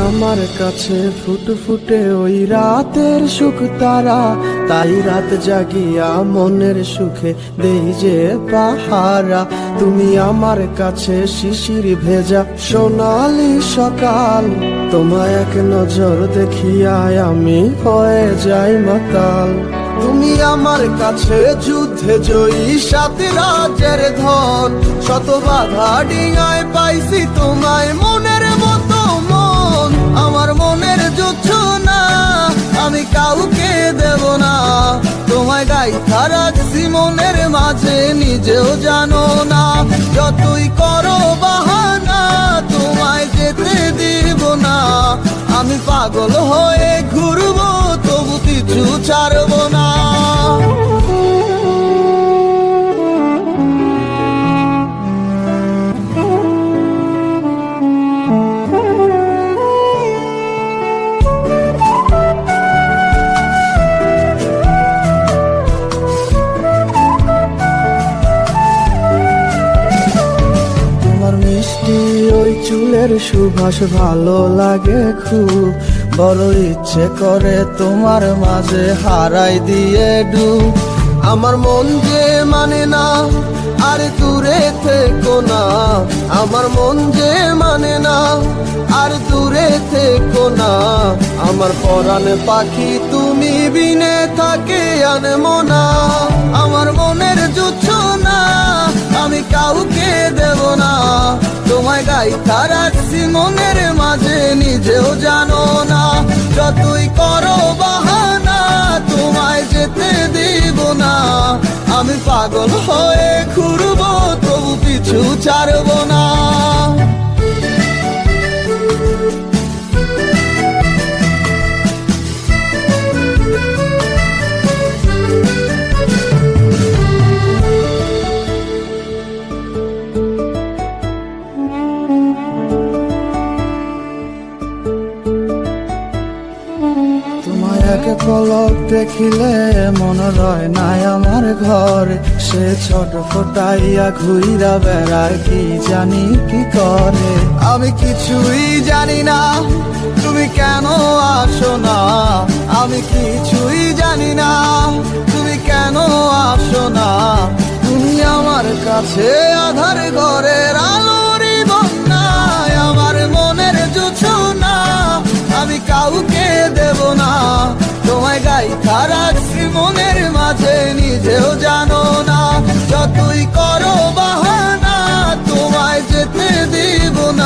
আমার কাছে ফুটফুটে ওই রাতের সুখ তারা, তাই রাত জাগিয়া মনের সুখে দেই যে পাহারা। তুমি আমার কাছে শিশির ভেজা সোনালি সকাল, তোমায় এক নজর দেখিয়ায় আমি হয়ে যাই মাতাল। তুমি আমার কাছে যুদ্ধে জয়ী সাত রাজের ধন, শত বাধা ডিঙায় পাইছি তোমায় মনের মতো মন। আমার মনের যুদ্ধ না আমি কাউকে দেব না, তোমায় গাইথা রাখছি মনের মাঝে নিজেও জানো না। যতই করো বাহানা তোমায় যেতে দিব না, আমি পাগল হয়ে ঘুরবো তবু কিছু ছাড়বো না। মিষ্টি ওই চুলের সুবাস ভালো লাগে খুব, বড় ইচ্ছে করে তোমার মাঝে হারাই দিয়ে ডুব। আমার মন যে মানে না আর দূরে থেকো না, আমার মন যে মানে না আর দূরে থেকো না। আমার পরাণ পাখি তুমি বিনে থাকে আনমো না, আমার মনের যুদ্ধ না আমি কাউকে দেব না। তোমায় গাইথা রাখছি মনের মাঝে নিজেও জানো না, যতই করো বাহানা তোমায় যেতে দিব না। আমি পাগল হয়ে ঘুরবো তবু পিছু ছাড়বো না। এক পলক দেখিলে মন রয় নাই আমার ঘরে, সে ছোট ফোটাইয়া ঘুইরা বেড়ায় কি জানি কি করে। আমি কিছুই জানি না তুমি কেন আসো না, আমি কিছুই জানি না তুমি কেন আসো না। তুমি আমার কাছে আধার ঘরের আলোরই বন্যায়, আমার মনের জোছনা আমি কাউকে দেব না। তোমায় গাইথা রাখছি মনের মাঝে নিজেও জানো না, যতই করো বাহানা তোমায় যেতে